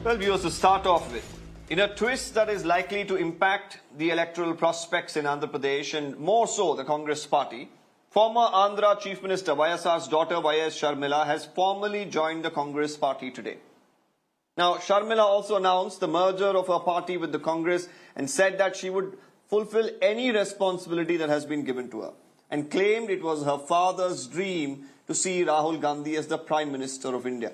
Well, viewers, to start off with, in a twist that is likely to impact the electoral prospects in Andhra Pradesh and more so the Congress party, former Andhra Chief Minister YSR's daughter YS Sharmila has formally joined the Congress party today. Now, Sharmila also announced the merger of her party with the Congress and said that she would fulfill any responsibility that has been given to her and claimed it was her father's dream to see Rahul Gandhi as the Prime Minister of India.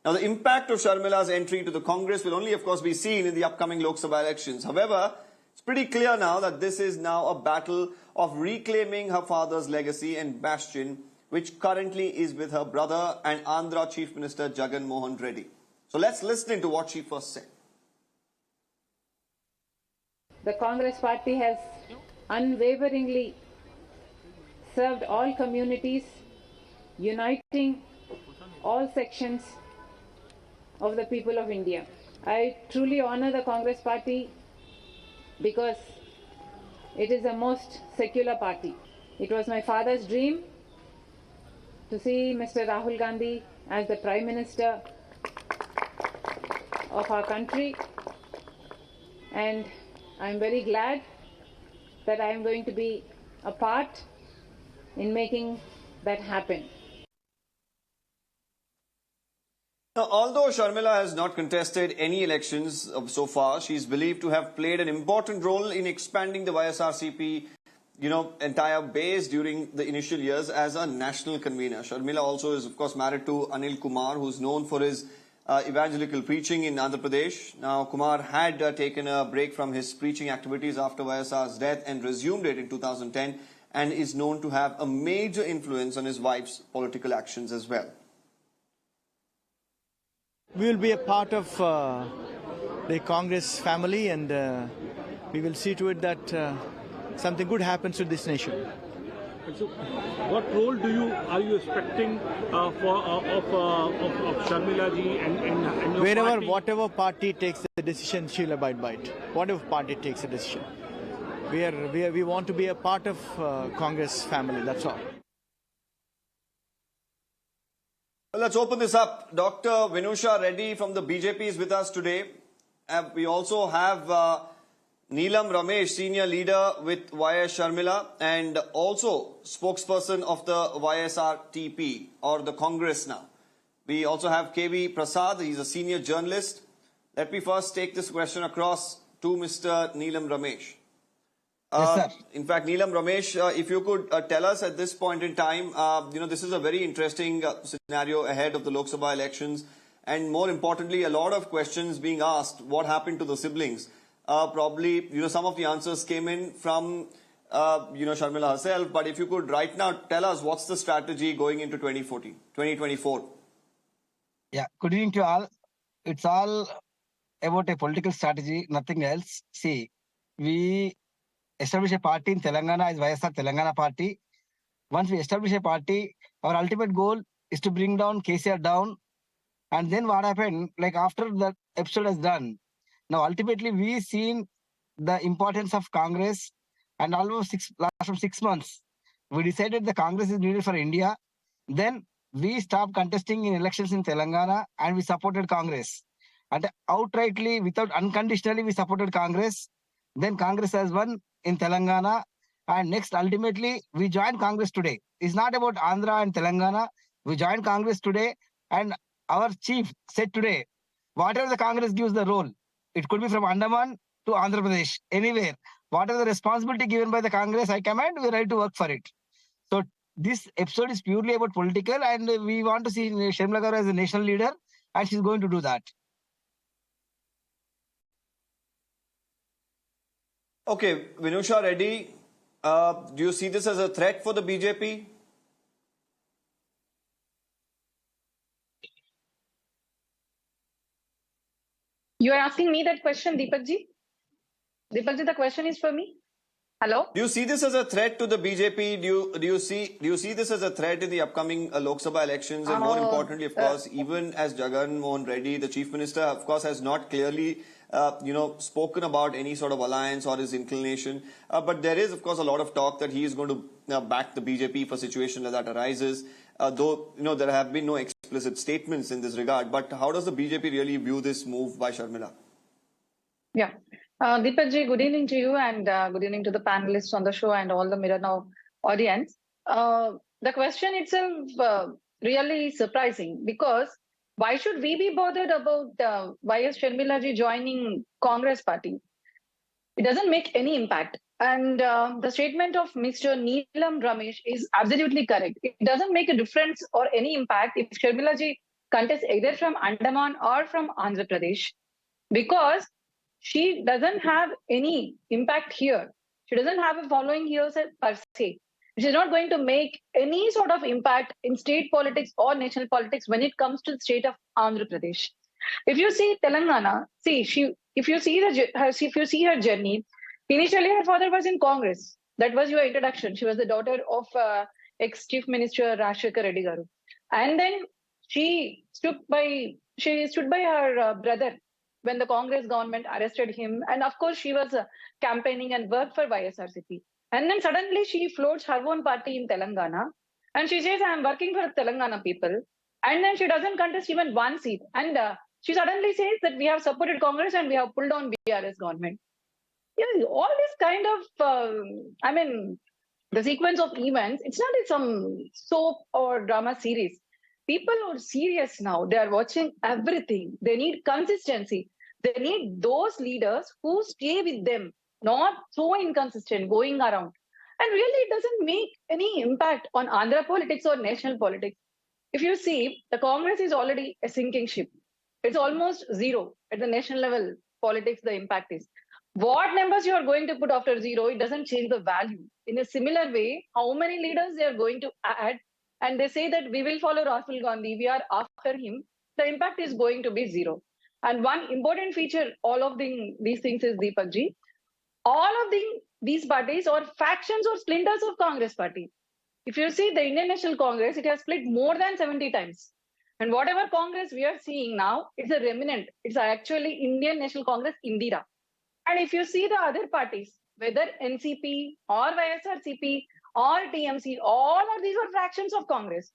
Now, the impact of Sharmila's entry to the Congress will only, of course, be seen in the upcoming Lok Sabha elections. However, it's pretty clear now that this is now a battle of reclaiming her father's legacy and bastion, which currently is with her brother and Andhra Chief Minister Jagan Mohan Reddy. So let's listen into what she first said. The Congress party has unwaveringly served all communities, uniting all sections of the people of India. I truly honor the Congress party because it is the most secular party. It was my father's dream to see Mr. Rahul Gandhi as the Prime Minister of our country, and I'm very glad that I am going to be a part in making that happen. Now, although Sharmila has not contested any elections so far, she is believed to have played an important role in expanding the YSRCP, entire base during the initial years as a national convener. Sharmila also is, of course, married to Anil Kumar, who is known for his evangelical preaching in Andhra Pradesh. Now, Kumar had taken a break from his preaching activities after YSR's death and resumed it in 2010 and is known to have a major influence on his wife's political actions as well. We will be a part of the Congress family, and we will see to it that something good happens to this nation. So, what role are you expecting of Sharmila ji and your Wherever, party? whatever party takes the decision, she'll abide by it. Whatever party takes the decision, we want to be a part of Congress family. That's all. Well, let's open this up. Dr. Vinusha Reddy from the BJP is with us today. We also have Neelam Ramesh, senior leader with YS Sharmila and also spokesperson of the YSR TP or the Congress now. We also have KV Prasad. He's a senior journalist. Let me first take this question across to Mr. Neelam Ramesh. Yes, sir. In fact, Neelam Ramesh, if you could tell us at this point in time, this is a very interesting scenario ahead of the Lok Sabha elections, and more importantly, a lot of questions being asked. What happened to the siblings? Probably, some of the answers came in from, Sharmila herself. But if you could right now tell us what's the strategy going into 2024? Yeah, good evening to all. It's all about a political strategy, nothing else. See, we establish a party in Telangana as YSR Telangana party. Once we establish a party, our ultimate goal is to bring down KCR down. And then what happened, like after the episode is done, now ultimately we seen the importance of Congress, and almost last 6 months, we decided the Congress is needed for India. Then we stopped contesting in elections in Telangana and we supported Congress. And outrightly, without unconditionally, we supported Congress. Then Congress has won in Telangana, and next ultimately we joined Congress today. It's not about Andhra and Telangana. We joined Congress today, and our chief said today, whatever the Congress gives the role, it could be from Andaman to Andhra Pradesh, anywhere. Whatever the responsibility given by the Congress High Command, we're ready to work for it. So this episode is purely about political, and we want to see Sharmila Garu as a national leader, and she's going to do that. Okay, Vinusha Reddy, do you see this as a threat for the BJP? You are asking me that question, Deepak ji? Deepak ji, the question is for me. Hello? Do you see this as a threat to the BJP? Do you see this as a threat in the upcoming Lok Sabha elections? And more importantly, of course, even as Jagan Mohan Reddy, the Chief Minister, of course, has not clearly spoken about any sort of alliance or his inclination. But there is, of course, a lot of talk that he is going to back the BJP if a situation like that arises. Though, there have been no explicit statements in this regard. But how does the BJP really view this move by Sharmila? Yeah. Deepak ji, good evening to you and good evening to the panelists on the show and all the Mirror Now audience. The question itself really surprising because why should we be bothered about YS Sharmila ji joining Congress party? It doesn't make any impact. And the statement of Mr. Neelam Ramesh is absolutely correct. It doesn't make a difference or any impact if Sharmila ji contests either from Andaman or from Andhra Pradesh because she doesn't have any impact here. She doesn't have a following here per se. She's not going to make any sort of impact in state politics or national politics when it comes to the state of Andhra Pradesh. If you see Telangana, if you see her journey, initially her father was in Congress. That was your introduction. She was the daughter of ex-Chief Minister Rajashekar Reddy garu. And then she stood by her brother when the Congress government arrested him. And of course, she was campaigning and worked for YSRCP. And then suddenly she floats her own party in Telangana. And she says, I'm working for Telangana people. And then she doesn't contest even one seat. And she suddenly says that we have supported Congress and we have pulled down BRS government. Yeah, all this kind of, the sequence of events, it's not some soap or drama series. People are serious now. They are watching everything. They need consistency. They need those leaders who stay with them, not so inconsistent, going around. And really, it doesn't make any impact on Andhra politics or national politics. If you see, the Congress is already a sinking ship. It's almost zero at the national level politics, the impact is. What numbers you are going to put after zero, it doesn't change the value. In a similar way, how many leaders they are going to add, and they say that we will follow Rahul Gandhi, we are after him, the impact is going to be zero. And one important feature, all of these things is Deepak ji, all of these parties are factions or splinters of Congress party. If you see the Indian National Congress, it has split more than 70 times. And whatever Congress we are seeing now, it's a remnant. It's actually Indian National Congress, Indira. And if you see the other parties, whether NCP or YSRCP or TMC, all of these are fractions of Congress.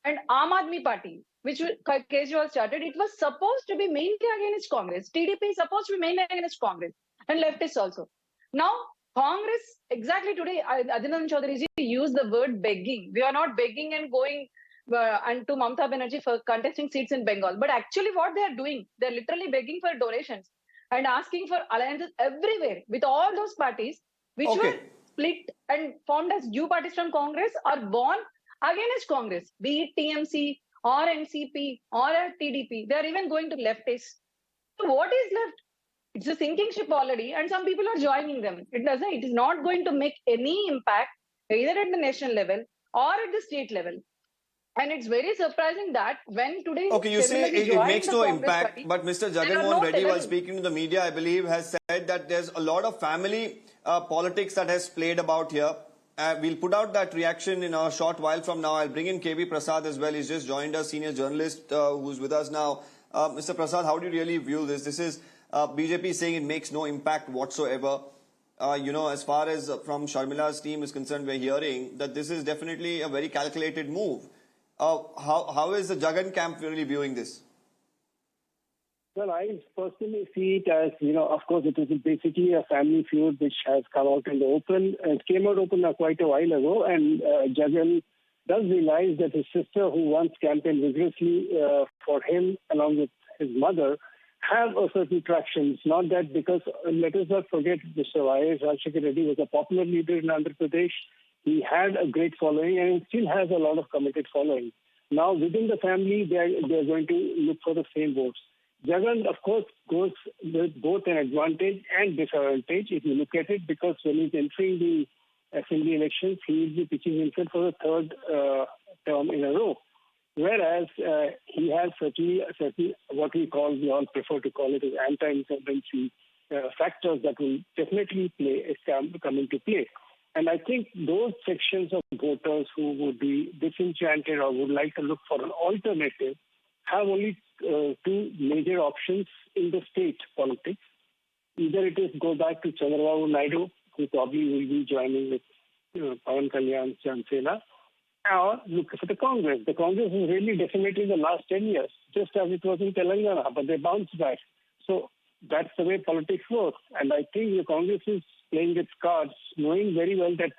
And Aam Aadmi Party, which Kejriwal started, it was supposed to be mainly against Congress. TDP is supposed to be mainly against Congress and leftists also. Now, Congress, exactly today, Adinandan Chaudhary ji used the word begging. We are not begging and going and to Mamata Banerjee for contesting seats in Bengal. But actually what they are doing, they're literally begging for donations and asking for alliances everywhere with all those parties which were split and formed as new parties from Congress or born against Congress, be it TMC or NCP or TDP. They are even going to leftists. So what is left? It's a sinking ship already, and some people are joining them. It is not going to make any impact either at the national level or at the state level. And it's very surprising that when today... Okay, you say it makes no impact, party, but Mr. Jagan Mohan Reddy, while speaking to the media, I believe, has said that there's a lot of family politics that has played about here. We'll put out that reaction in a short while from now. I'll bring in KV Prasad as well. He's just joined us, senior journalist who's with us now. Mr. Prasad, how do you really view this? This is BJP saying it makes no impact whatsoever. As far as from Sharmila's team is concerned, we're hearing that this is definitely a very calculated move. How is the Jagan camp really viewing this? Well, I personally see it as, of course, it is basically a family feud which has come out in the open. It came out open quite a while ago, and Jagan does realize that his sister, who once campaigned vigorously for him along with his mother, have a certain traction. It's not that because, let us not forget, Mr. S Rajashekar Reddy was a popular leader in Andhra Pradesh. He had a great following and he still has a lot of committed following. Now, within the family, they're going to look for the same votes. Jagan, of course, goes with both an advantage and disadvantage if you look at it, because when he's entering the assembly elections, he will be pitching himself for the third term in a row. Whereas he has certainly what we all prefer to call it as anti-incumbency factors that will definitely come into play. And I think those sections of voters who would be disenchanted or would like to look for an alternative have only two major options in the state politics. Either it is go back to Chandrababu Naidu, who probably will be joining with Pawan Kalyan's Jansena, Or look at the Congress. The Congress was really decimated in the last 10 years, just as it was in Telangana, but they bounced back. So that's the way politics works. And I think the Congress is playing its cards, knowing very well that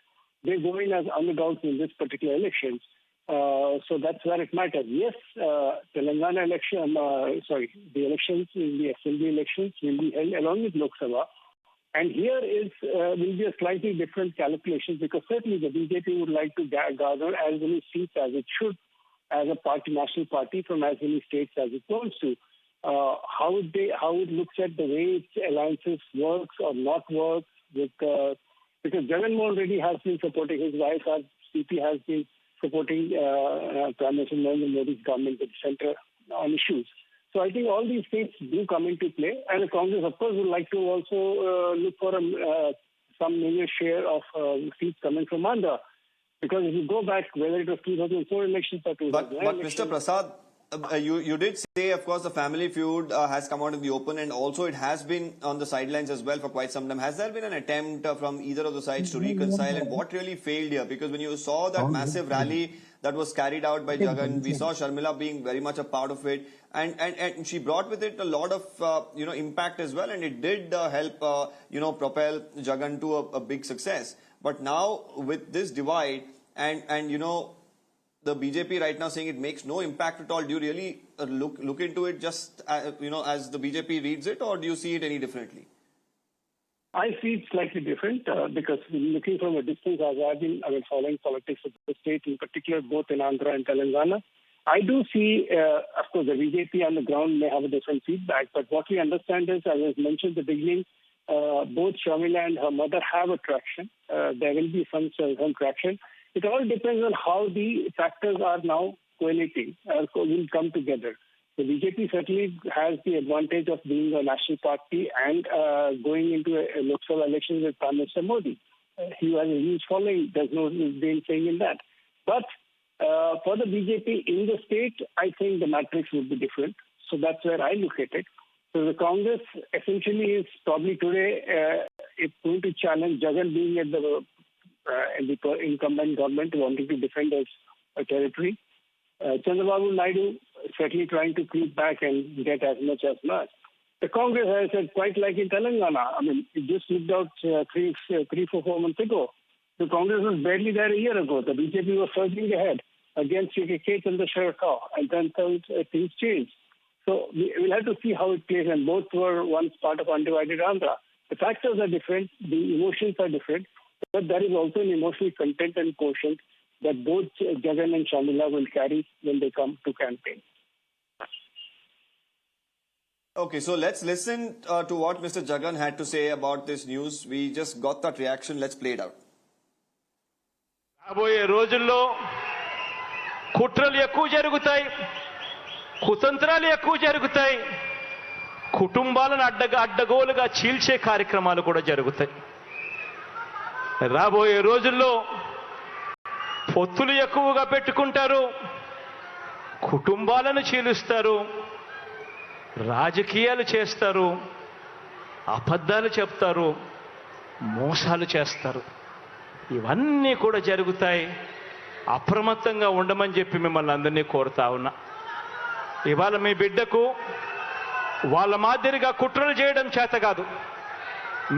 they go in as underdogs in this particular election. So that's where it matters. Yes, Telangana election, the elections, the assembly elections will be held along with Lok Sabha. And here will be a slightly different calculation, because certainly the BJP would like to gather as many seats as it should as a party, national party, from as many states as it wants to. How it looks at the way its alliances works or not works with because Jagan Mohan Reddy has been supporting his YSR CP has been supporting Prime Minister Narendra Modi's government with the center on issues. So I think all these things do come into play, and the Congress, of course, would like to also look for some major share of seats coming from Andhra. Because if you go back, whether it was 2004 elections or 2009 But Mr. Prasad, you did say, of course, the family feud has come out in the open, and also it has been on the sidelines as well for quite some time. Has there been an attempt from either of the sides to reconcile, and what really failed here? Because when you saw that massive rally that was carried out by Jagan, we saw Sharmila being very much a part of it, and she brought with it a lot of impact as well, and it did help propel Jagan to a big success. But now with this divide and the BJP right now saying it makes no impact at all, do you really look into it just as the BJP reads it, or do you see it any differently? I see it slightly different because looking from a distance, as I've been following politics of the state, in particular both in Andhra and Telangana, I do see, of course, the BJP on the ground may have a different feedback, but what we understand is, as I mentioned at the beginning, both Sharmila and her mother have a traction. There will be some traction. It all depends on how the factors are now collating, will come together. The BJP certainly has the advantage of being a national party and going into a Lok Sabha election with Prime Minister Modi. He has a huge following. There's no saying in that. But for the BJP in the state, I think the matrix would be different. So that's where I look at it. So the Congress essentially is probably today it's going to challenge Jagan being at the incumbent government wanting to defend its territory. Chandrababu Naidu certainly trying to creep back and get as much as much. The Congress, as I said, quite like in Telangana. I mean, it just looked out 4 months ago. The Congress was barely there a year ago. The BJP was surging ahead against K. Chandrashekar, and then things changed. So we'll have to see how it plays, and both were once part of undivided Andhra. The factors are different, the emotions are different, but there is also an emotional content and quotient that both Jagan and Sharmila will carry when they come to campaign. Okay, so let's listen to what Mr. Jagan had to say about this news. We just got that reaction. Let's play it out. రాబోయే రోజుల్లో కుట్రలు ఎక్కువ జరుగుతాయి, కుతంత్రాలు ఎక్కువ జరుగుతాయి, కుటుంబాలను అడ్డగోలుగా చీల్చే కార్యక్రమాలు కూడా జరుగుతాయి. రాబోయే రోజుల్లో పొత్తులు ఎక్కువగా పెట్టుకుంటారు, కుటుంబాలను చీలుస్తారు, రాజకీయాలు చేస్తారు, అబద్ధాలు చెప్తారు, మోసాలు చేస్తారు. ఇవన్నీ కూడా జరుగుతాయి. అప్రమత్తంగా ఉండమని చెప్పి మిమ్మల్ని అందరినీ కోరుతా ఉన్నా. ఇవాళ మీ బిడ్డకు వాళ్ళ మాదిరిగా కుట్రలు చేయడం చేత కాదు,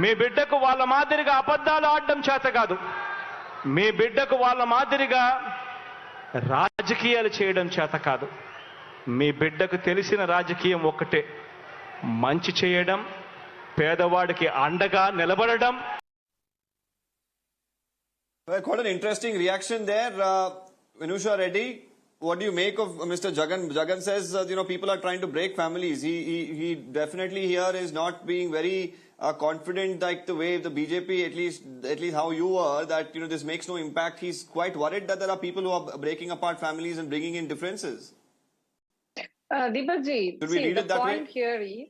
మీ బిడ్డకు వాళ్ళ మాదిరిగా అబద్ధాలు ఆడడం చేత కాదు, మీ బిడ్డకు వాళ్ళ మాదిరిగా రాజకీయాలు చేయడం చేత కాదు. మీ బిడ్డకు తెలిసిన రాజకీయం ఒక్కటే, మంచి చేయడం, పేదవాడికి అండగా నిలబడడం. Well, quite an interesting reaction there. Vinusha Reddy, what do you make of Mr. Jagan? Jagan says, people are trying to break families. He definitely here is not being very confident like the way the BJP, at least how you were, that, this makes no impact. He's quite worried that there are people who are breaking apart families and bringing in differences. Deepak ji, see, the point here is,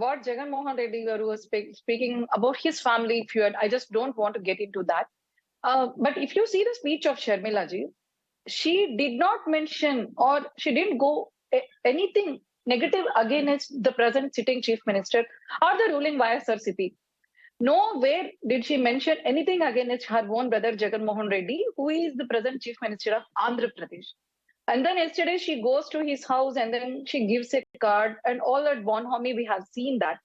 what Jagan Mohan Reddy was speaking about his family feud, I just don't want to get into that. But if you see the speech of Sharmila ji, she did not mention or she didn't go anything negative against the present sitting chief minister or the ruling YSR CP. Nowhere did she mention anything against her own brother Jagan Mohan Reddy, who is the present Chief Minister of Andhra Pradesh. And then yesterday she goes to his house and then she gives a card and all that bonhomie, we have seen that.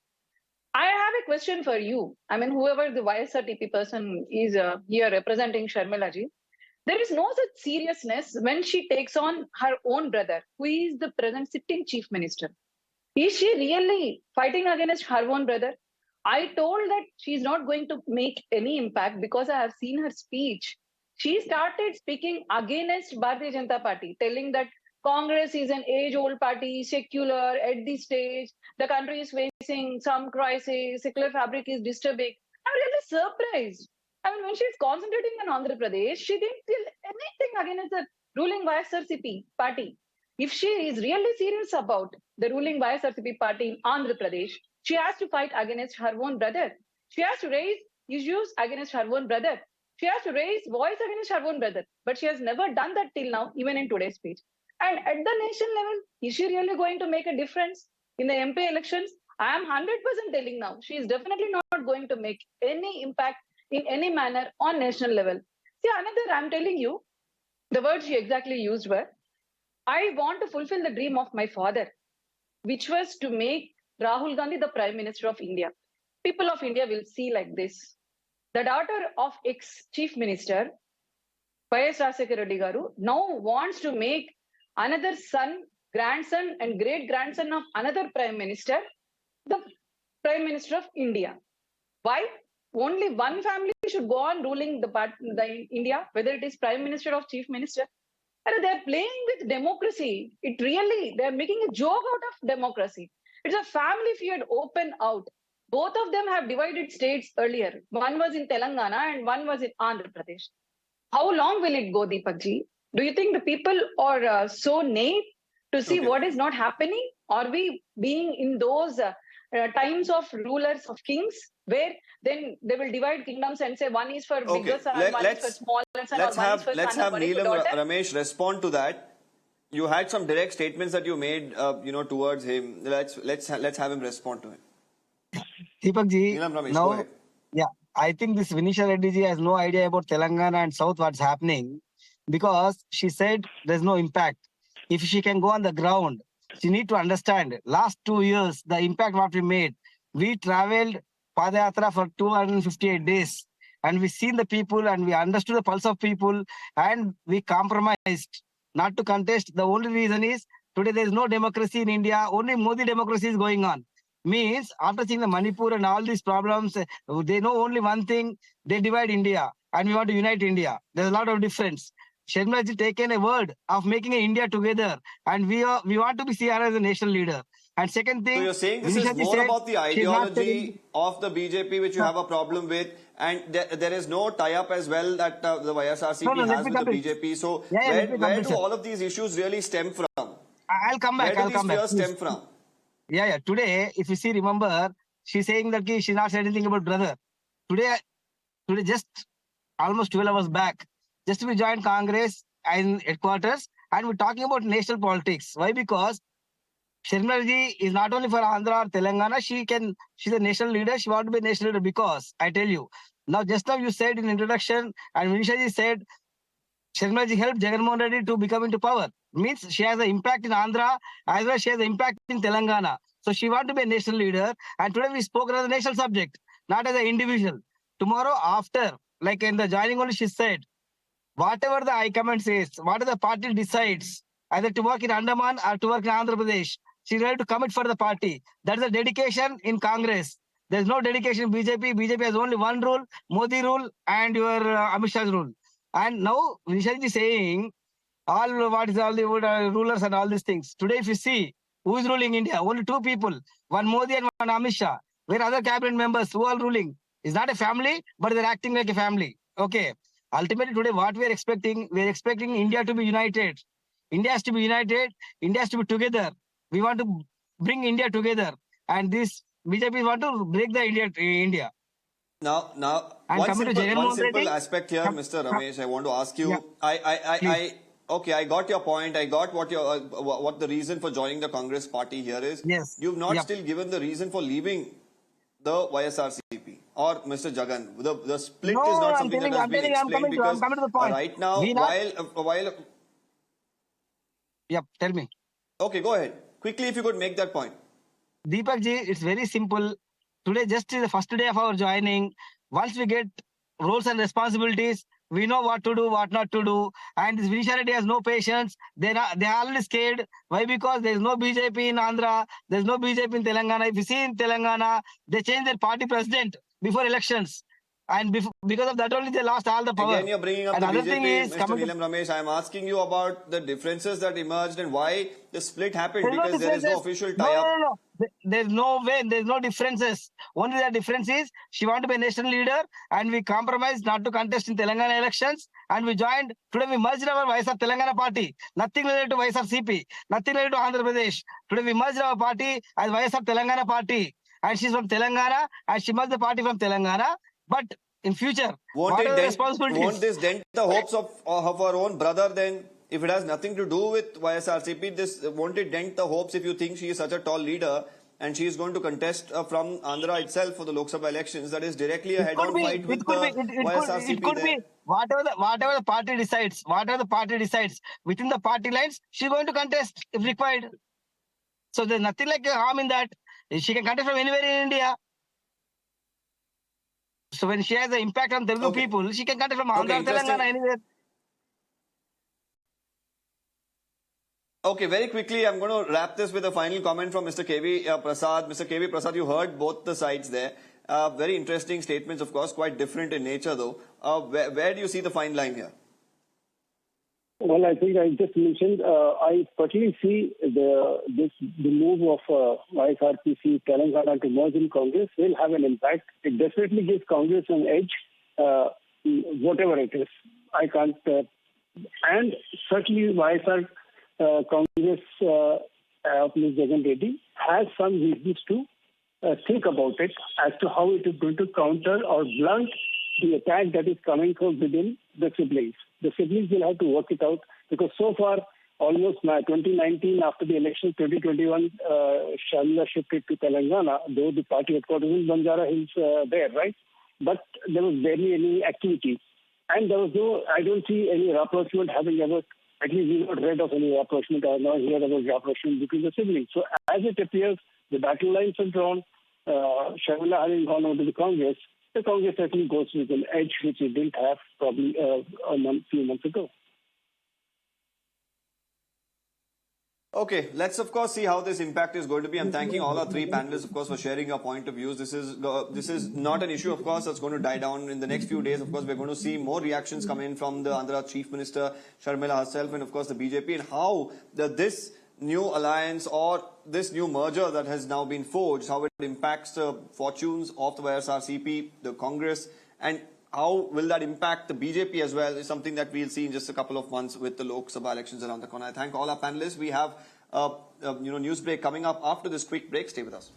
I have a question for you. I mean, whoever the YSRTP person is here representing Sharmila ji, there is no such seriousness when she takes on her own brother, who is the present sitting Chief Minister. Is she really fighting against her own brother? I told that she's not going to make any impact because I have seen her speech. She started speaking against Bharatiya Janata Party, telling that Congress is an age-old party, secular, at this stage, the country is facing some crisis, secular fabric is disturbing. I'm really surprised. I mean, when she's concentrating on Andhra Pradesh, she didn't tell anything against the ruling YSRCP party. If she is really serious about the ruling YSRCP party in Andhra Pradesh, she has to fight against her own brother. She has to raise issues against her own brother. She has to raise voice against her own brother. But she has never done that till now, even in today's speech. And at the nation level, is she really going to make a difference in the MP elections? I am 100% telling now, she is definitely not going to make any impact in any manner on national level. See, another, I'm telling you, the words she exactly used were, I want to fulfill the dream of my father, which was to make Rahul Gandhi the Prime Minister of India. People of India will see like this. The daughter of ex-Chief Minister, YS Rajashekar Reddy garu, now wants to make another son, grandson and great-grandson of another Prime Minister the Prime Minister of India. Why? Only one family should go on ruling the India, whether it is Prime Minister or Chief Minister. And they're playing with democracy. They're making a joke out of democracy. It's a family feud open out. Both of them have divided states earlier. One was in Telangana and one was in Andhra Pradesh. How long will it go, Deepak ji? Do you think the people are so naive to see what is not happening? Are we being in those times of rulers, of kings, where then they will divide kingdoms and say one is for bigger son, one is for smaller son, or one is for let's son, have one is for Neelam daughter? Ramesh respond to that. You had some direct statements that you made, towards him. Let's have him respond to it. Deepak ji, Neelam Ramesh, go now, ahead. yeah, I think this Vinisha Reddy ji has no idea about Telangana and South what's happening, because she said there's no impact. If she can go on the ground, she need to understand last 2 years, the impact what we made. We traveled Padayatra for 258 days and we seen the people and we understood the pulse of people and we compromised not to contest. The only reason is today there is no democracy in India. Only Modi democracy is going on. Means after seeing the Manipur and all these problems, they know only one thing, they divide India and we want to unite India. There's a lot of difference. Sharmila ji taken a word of making India together and we want to be seen as a national leader. And second thing, So you're saying this Vinisha is ji more said about the she's not ideology of the BJP which you have a problem with, and there is no tie-up as well that the YSRCP has with the BJP. So where do all of these issues really stem from? I'll come back. Where do these fears stem from? Yeah. Today, if you see, remember, she's saying that she's not said anything about brother. Today, just almost 12 hours back, just we joined Congress in headquarters and we're talking about national politics. Why? Because Sharmila ji is not only for Andhra or Telangana, she's a national leader. She wants to be a national leader because I tell you, just now you said in introduction and Vinisha ji said, Sharmila ji helped Jagan Mohan Reddy to become into power. Means she has an impact in Andhra as well as she has an impact in Telangana. So she wants to be a national leader. And today we spoke as a national subject, not as an individual. Tomorrow after, like in the joining only, she said, whatever the High Command says, whatever the party decides, either to work in Andaman or to work in Andhra Pradesh, she's ready to commit for the party. That is a dedication in Congress. There's no dedication in BJP. BJP has only one rule, Modi rule and your Amit Shah's rule. And now Vinisha ji saying all the rulers and all these things. Today, if you see who is ruling India, only two people, one Modi and one Amit Shah. Where other cabinet members who are ruling is not a family, but they're acting like a family. Okay. Ultimately, today, what we are expecting India to be united. India has to be united. India has to be together. We want to bring India together, and this BJP want to break the India. Now, one simple aspect here, Mr. Ramesh, I want to ask you. Yeah. I got your point. I got what the reason for joining the Congress party here is. Yes. You've not still given the reason for leaving the YSRCP. or Mr. Jagan? The split No, is not I'm something that telling, has I'm been telling, I'm explained coming to, I'm because coming to the point. right now, We not, while yep, tell me. okay, go ahead quickly if you could make that point. Deepak ji, it's very simple. Today, just is the first day of our joining. Once we get roles and responsibilities, we know what to do, what not to do. And this municipality has no patience. They are already scared. Why? Because there is no BJP in Andhra. There is no BJP in Telangana. If you see in Telangana, they changed their party president before elections. And because of that only, they lost all the power. Again, you're bringing up And the other thing BJP, is, Mr. coming to, Neelam Ramesh. I am asking you about the differences that emerged and why the split happened, there's no because there is no differences. official No, tie-up. no, no, no. There's no way. There's no differences. Only the difference is she want to be a national leader, and we compromised not to contest in Telangana elections, and we joined. Today we merged our YSR Telangana party. Nothing related to YSR CP. Nothing related to Andhra Pradesh. Today we merged our party as YSR Telangana party, and she's from Telangana, and she merged the party from Telangana. But in future, Won't what it are the dent, responsibilities? won't this dent the hopes of her own brother then? If it has nothing to do with YSRCP, won't it dent the hopes if you think she is such a tall leader and she is going to contest from Andhra itself for the Lok Sabha elections? That is directly a head-on fight with the YSRCP it could there. be whatever the party decides. Whatever the party decides within the party lines, she's going to contest if required. So there's nothing like harm in that. She can contest from anywhere in India. So when she has an impact on Telugu people, she can contest from Andhra, Telangana, anywhere. Okay, very quickly, I'm going to wrap this with a final comment from Mr. KV Prasad. Mr. KV Prasad, you heard both the sides there. Very interesting statements, of course, quite different in nature, though. Where do you see the fine line here? Well, I think I just mentioned, I particularly see the move of YSRPC Telangana to merge in Congress will have an impact. It definitely gives Congress an edge, whatever it is. I can't, and certainly YSR Congress of Ms. Jagan Reddy has some reasons to think about it as to how it is going to counter or blunt the attack that is coming from within the siblings. The siblings will have to work it out because so far, almost now, 2019, after the election, 2021, Sharmila shifted to Telangana, though the party headquarters in Banjara Hills there, right? But there was barely any activity. And there was no, I don't see any rapprochement having ever, at least we've not read of any rapprochement or not heard about rapprochement between the siblings. So as it appears, the battle lines are drawn. Sharmila having gone over to the Congress certainly goes with an edge which it didn't have probably a few months ago. Okay, let's of course see how this impact is going to be. I'm thanking all our three panelists, of course, for sharing your point of views. This is not an issue, of course, that's going to die down in the next few days. Of course, we're going to see more reactions come in from the Andhra Chief Minister Sharmila herself and, of course, the BJP, and how this new alliance or this new merger that has now been forged, how it impacts the fortunes of the YSRCP, the Congress, and how will that impact the BJP as well is something that we'll see in just a couple of months with the Lok Sabha elections around the corner. I thank all our panelists. We have news break coming up after this quick break. Stay with us.